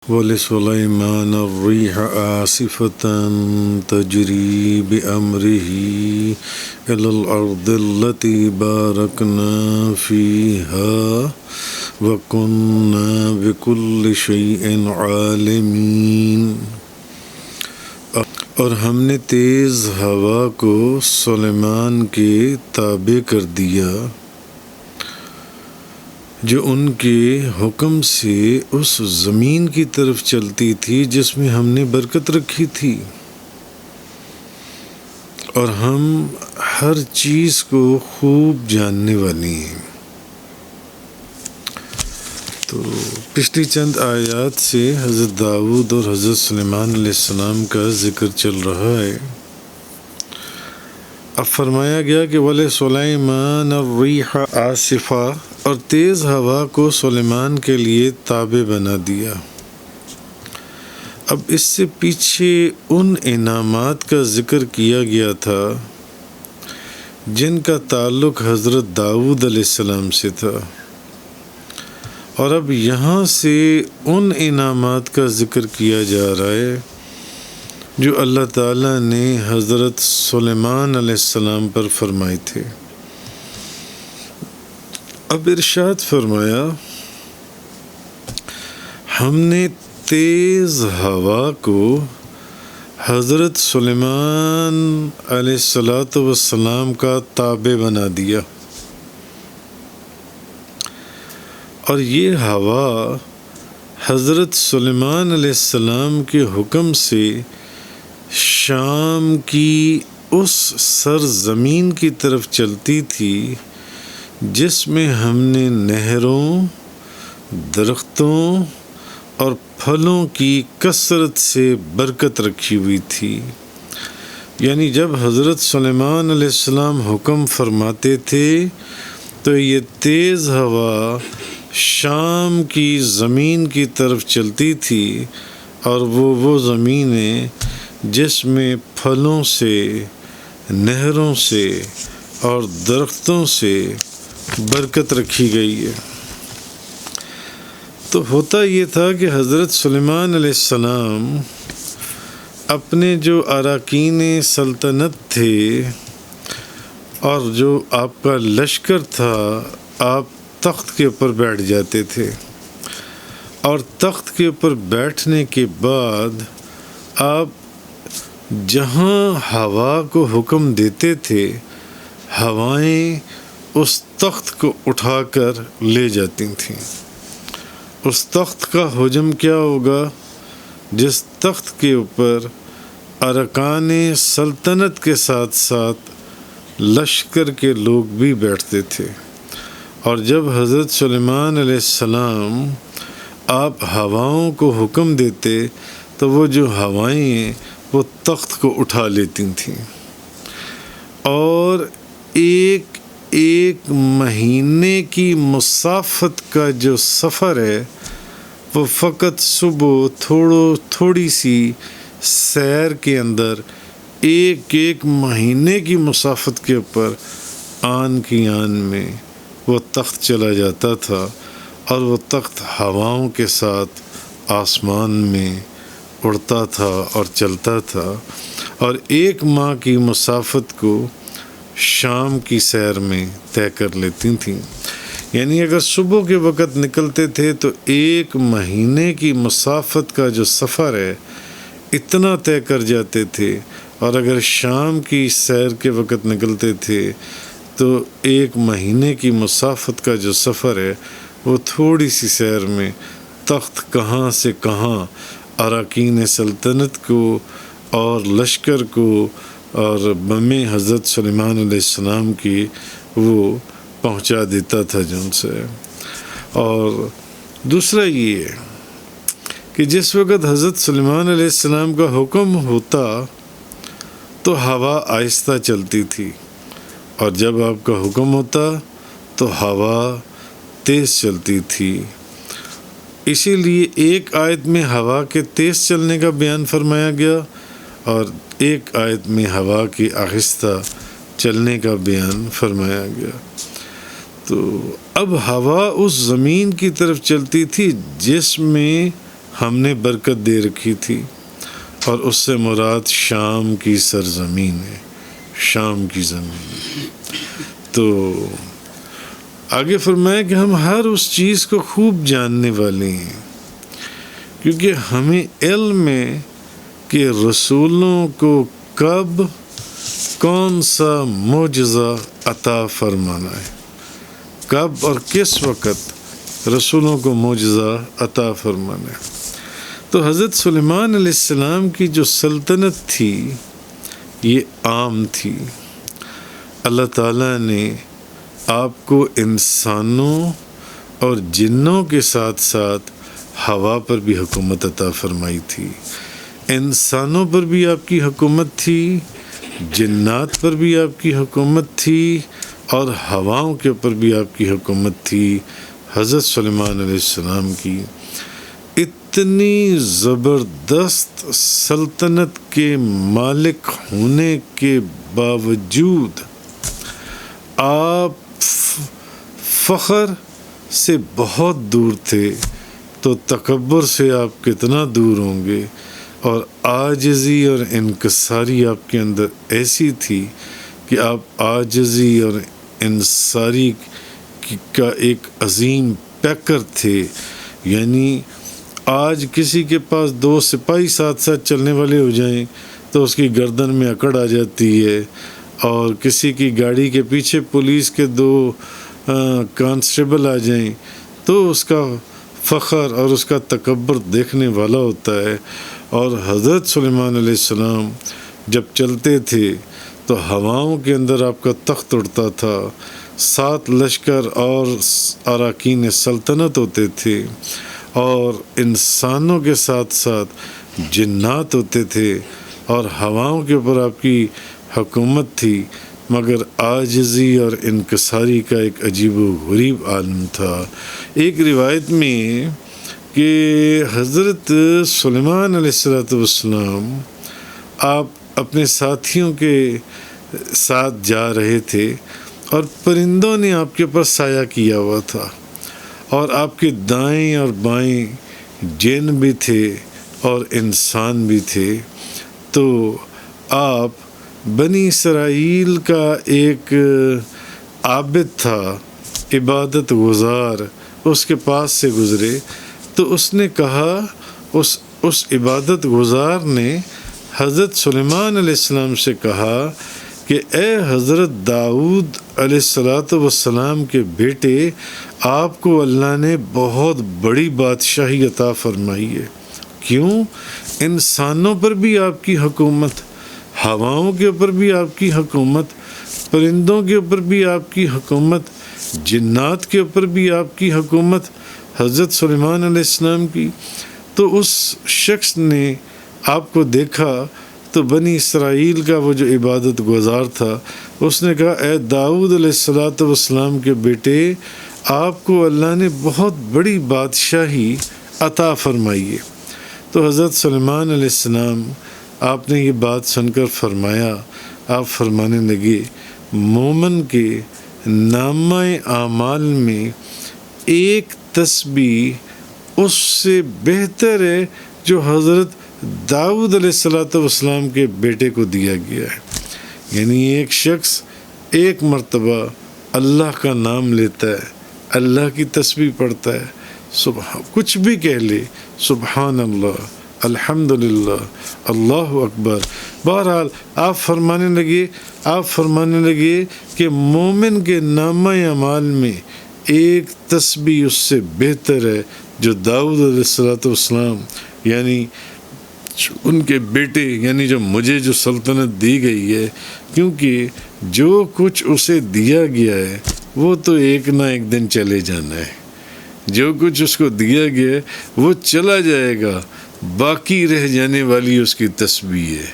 وَلِسُلَيْمَانَ الرِّيحَ عَاصِفَةً تَجْرِي بِأَمْرِهِ إِلَى الْأَرْضِ الَّتِي بَارَكْنَا فِيهَا وَكُنَّا بِكُلِّ شَيْءٍ عَالِمِينَ۔ اور ہم نے تیز ہوا کو سلیمان کے تابع کر دیا جو ان کے حکم سے اس زمین کی طرف چلتی تھی جس میں ہم نے برکت رکھی تھی، اور ہم ہر چیز کو خوب جاننے والی ہیں۔ تو پچھلی چند آیات سے حضرت داؤد اور حضرت سلیمان علیہ السلام کا ذکر چل رہا ہے۔ اب فرمایا گیا کہ وَلِسُلَيْمَانَ الرِّيحَ عَاصِفَةً، اور تیز ہوا کو سلیمان کے لیے تابع بنا دیا۔ اب اس سے پیچھے ان انعامات کا ذکر کیا گیا تھا جن کا تعلق حضرت داؤد علیہ السلام سے تھا، اور اب یہاں سے ان انعامات کا ذکر کیا جا رہا ہے جو اللہ تعالیٰ نے حضرت سلیمان علیہ السلام پر فرمائے تھے۔ اب ارشاد فرمایا، ہم نے تیز ہوا کو حضرت سلیمان علیہ السلام کا تابع بنا دیا، اور یہ ہوا حضرت سلیمان علیہ السلام کے حکم سے شام کی اس سرزمین کی طرف چلتی تھی جس میں ہم نے نہروں، درختوں اور پھلوں کی کثرت سے برکت رکھی ہوئی تھی۔ یعنی جب حضرت سلیمان علیہ السلام حکم فرماتے تھے تو یہ تیز ہوا شام کی زمین کی طرف چلتی تھی، اور وہ زمینیں جس میں پھلوں سے، نہروں سے اور درختوں سے برکت رکھی گئی ہے۔ تو ہوتا یہ تھا کہ حضرت سلیمان علیہ السلام اپنے جو اراکین سلطنت تھے اور جو آپ کا لشکر تھا، آپ تخت کے اوپر بیٹھ جاتے تھے، اور تخت کے اوپر بیٹھنے کے بعد آپ جہاں ہوا کو حکم دیتے تھے، ہوائیں اس تخت کو اٹھا کر لے جاتی تھیں۔ اس تخت کا حجم کیا ہوگا؟ جس تخت کے اوپر ارکان سلطنت کے ساتھ ساتھ لشکر کے لوگ بھی بیٹھتے تھے، اور جب حضرت سلیمان علیہ السلام آپ ہواؤں کو حکم دیتے تو وہ جو ہوائیں وہ تخت کو اٹھا لیتی تھیں، اور ایک ایک مہینے کی مسافت کا جو سفر ہے وہ فقط صبح تھوڑی سی سیر کے اندر ایک ایک مہینے کی مسافت کے اوپر آن کی آن میں وہ تخت چلا جاتا تھا، اور وہ تخت ہواؤں کے ساتھ آسمان میں اڑتا تھا اور چلتا تھا، اور ایک ماہ کی مسافت کو شام کی سیر میں طے کر لیتی تھیں۔ یعنی اگر صبح کے وقت نکلتے تھے تو ایک مہینے کی مسافت کا جو سفر ہے اتنا طے کر جاتے تھے، اور اگر شام کی سیر کے وقت نکلتے تھے تو ایک مہینے کی مسافت کا جو سفر ہے وہ تھوڑی سی سیر میں تخت کہاں سے کہاں اراکین سلطنت کو اور لشکر کو اور بم حضرت سلیمان علیہ السلام کی وہ پہنچا دیتا تھا جن سے۔ اور دوسرا یہ ہے کہ جس وقت حضرت سلیمان علیہ السلام کا حکم ہوتا تو ہوا آہستہ چلتی تھی، اور جب آپ کا حکم ہوتا تو ہوا تیز چلتی تھی۔ اسی لیے ایک آیت میں ہوا کے تیز چلنے کا بیان فرمایا گیا، اور ایک آیت میں ہوا کی آہستہ چلنے کا بیان فرمایا گیا۔ تو اب ہوا اس زمین کی طرف چلتی تھی جس میں ہم نے برکت دے رکھی تھی، اور اس سے مراد شام کی سرزمین ہے، شام کی زمین۔ تو آگے فرمایا کہ ہم ہر اس چیز کو خوب جاننے والے ہیں، کیونکہ ہمیں علم ہے کہ رسولوں کو کب کون سا معجزہ عطا فرمانا ہے، کب اور کس وقت رسولوں کو معجزہ عطا فرمانا ہے۔ تو حضرت سلیمان علیہ السلام کی جو سلطنت تھی یہ عام تھی۔ اللہ تعالیٰ نے آپ کو انسانوں اور جنوں کے ساتھ ساتھ ہوا پر بھی حکومت عطا فرمائی تھی۔ انسانوں پر بھی آپ کی حکومت تھی، جنات پر بھی آپ کی حکومت تھی، اور ہواؤں کے اوپر بھی آپ کی حکومت تھی حضرت سلیمان علیہ السلام کی۔ اتنی زبردست سلطنت کے مالک ہونے کے باوجود آپ فخر سے بہت دور تھے، تو تکبر سے آپ کتنا دور ہوں گے، اور عاجزی اور انکساری آپ کے اندر ایسی تھی کہ آپ عاجزی اور انکساری کا ایک عظیم پیکر تھے۔ یعنی آج کسی کے پاس 2 سپاہی ساتھ ساتھ چلنے والے ہو جائیں تو اس کی گردن میں اکڑ آ جاتی ہے، اور کسی کی گاڑی کے پیچھے پولیس کے 2 کانسٹیبل آ جائیں تو اس کا فخر اور اس کا تکبر دیکھنے والا ہوتا ہے۔ اور حضرت سلیمان علیہ السلام جب چلتے تھے تو ہواؤں کے اندر آپ کا تخت اڑتا تھا، 7 لشکر اور اراکین سلطنت ہوتے تھے، اور انسانوں کے ساتھ ساتھ جنات ہوتے تھے، اور ہواؤں کے اوپر آپ کی حکومت تھی، مگر عاجزی اور انکساری کا ایک عجیب و غریب عالم تھا۔ ایک روایت میں کہ حضرت سلیمان علیہ السلام آپ اپنے ساتھیوں کے ساتھ جا رہے تھے، اور پرندوں نے آپ کے اوپر سایہ کیا ہوا تھا، اور آپ کے دائیں اور بائیں جن بھی تھے اور انسان بھی تھے۔ تو آپ بنی اسرائیل کا ایک عابد تھا، عبادت گزار، اس کے پاس سے گزرے تو اس نے کہا، اس عبادت گزار نے حضرت سلیمان علیہ السلام سے کہا کہ اے حضرت داؤد علیہ السلام کے بیٹے، آپ کو اللہ نے بہت بڑی بادشاہی عطا فرمائی ہے۔ کیوں؟ انسانوں پر بھی آپ کی حکومت، ہواؤں کے اوپر بھی آپ کی حکومت، پرندوں کے اوپر بھی آپ کی حکومت، جنات کے اوپر بھی آپ کی حکومت حضرت سلیمان علیہ السلام کی۔ تو اس شخص نے آپ کو دیکھا تو بنی اسرائیل کا وہ جو عبادت گزار تھا، اس نے کہا اے داؤد علیہ السلام کے بیٹے، آپ کو اللہ نے بہت بڑی بادشاہی عطا فرمائی ہے۔ تو حضرت سلیمان علیہ السلام آپ نے یہ بات سن کر فرمایا، آپ فرمانے لگے مومن کے نامہ اعمال میں ایک تسبیح اس سے بہتر ہے جو حضرت داؤد علیہ السلام کے بیٹے کو دیا گیا ہے۔ یعنی ایک شخص ایک مرتبہ اللہ کا نام لیتا ہے، اللہ کی تسبیح پڑھتا ہے، کچھ بھی کہہ لے، سبحان اللہ، الحمدللہ، اللہ اکبر۔ بہرحال آپ فرمانے لگے کہ مومن کے نامہ اعمال میں ایک تسبیح اس سے بہتر ہے جو داؤد علیہ السلام یعنی ان کے بیٹے، یعنی جو مجھے جو سلطنت دی گئی ہے، کیونکہ جو کچھ اسے دیا گیا ہے وہ تو ایک نہ ایک دن چلے جانا ہے، جو کچھ اس کو دیا گیا ہے وہ چلا جائے گا، باقی رہ جانے والی اس کی تسبیح ہے۔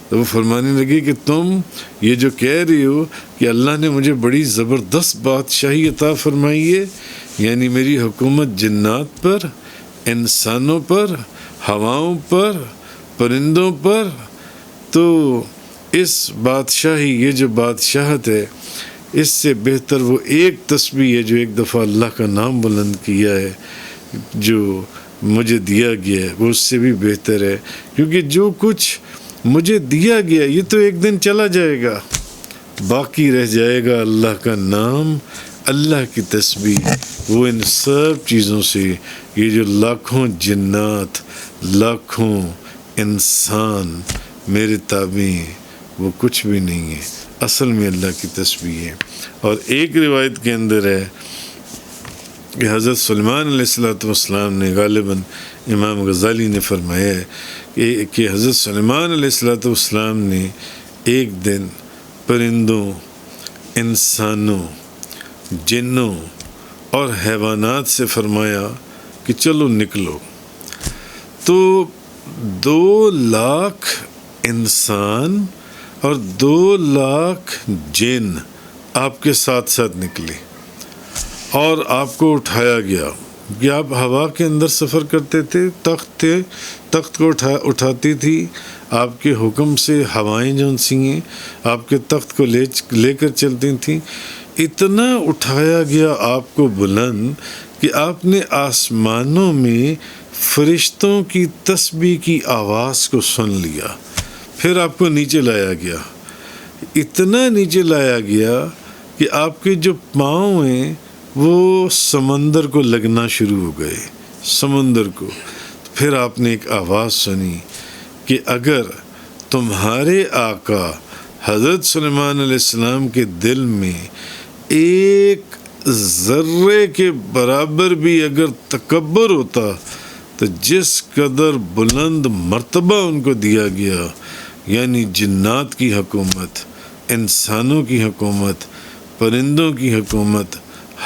تو وہ فرمانے لگے کہ تم یہ جو کہہ رہی ہو کہ اللہ نے مجھے بڑی زبردست بادشاہی عطا فرمائی ہے، یعنی میری حکومت جنات پر، انسانوں پر، ہواؤں پر، پرندوں پر، تو اس بادشاہی، یہ جو بادشاہت ہے، اس سے بہتر وہ ایک تسبیح ہے جو ایک دفعہ اللہ کا نام بلند کیا ہے، جو مجھے دیا گیا ہے وہ اس سے بھی بہتر ہے، کیونکہ جو کچھ مجھے دیا گیا یہ تو ایک دن چلا جائے گا، باقی رہ جائے گا اللہ کا نام، اللہ کی تسبیح۔ وہ ان سب چیزوں سے، یہ جو لاکھوں جنات، لاکھوں انسان میرے تابع ہیں، وہ کچھ بھی نہیں ہے، اصل میں اللہ کی تسبیح ہے۔ اور ایک روایت کے اندر ہے کہ حضرت سلیمان علیہ السلام نے، غالباً امام غزالی نے فرمایا ہے کہ حضرت سلیمان علیہ السلام نے ایک دن پرندوں، انسانوں، جنوں اور حیوانات سے فرمایا کہ چلو نکلو، تو 2,00,000 انسان اور 2,00,000 جن آپ کے ساتھ ساتھ نکلے اور آپ کو اٹھایا گیا کہ آپ ہوا کے اندر سفر کرتے تھے، تخت کو اٹھاتی تھی آپ کے حکم سے ہوائیں جو سی ہیں آپ کے تخت کو لے کر چلتی تھیں، اتنا اٹھایا گیا آپ کو بلند کہ آپ نے آسمانوں میں فرشتوں کی تسبیح کی آواز کو سن لیا، پھر آپ کو نیچے لایا گیا، اتنا نیچے لایا گیا کہ آپ کے جو پاؤں ہیں وہ سمندر کو لگنا شروع ہو گئے، سمندر کو۔ پھر آپ نے ایک آواز سنی کہ اگر تمہارے آقا حضرت سلیمان علیہ السلام کے دل میں ایک ذرے کے برابر بھی اگر تکبر ہوتا تو جس قدر بلند مرتبہ ان کو دیا گیا، یعنی جنات کی حکومت، انسانوں کی حکومت، پرندوں کی حکومت،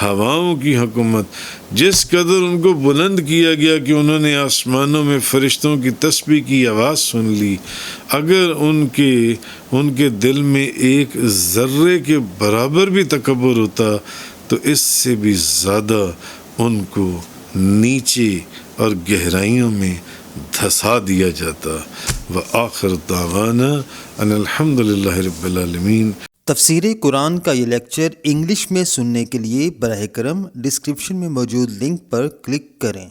ہواؤں کی حکومت، جس قدر ان کو بلند کیا گیا کہ انہوں نے آسمانوں میں فرشتوں کی تسبیح کی آواز سن لی، اگر ان کے دل میں ایک ذرے کے برابر بھی تکبر ہوتا تو اس سے بھی زیادہ ان کو نیچے اور گہرائیوں میں دھسا دیا جاتا۔ وآخر دعوانا ان الحمدللہ رب العالمین۔ تفسیر قرآن کا یہ لیکچر انگلش میں سننے کے لیے براہ کرم ڈسکرپشن میں موجود لنک پر کلک کریں۔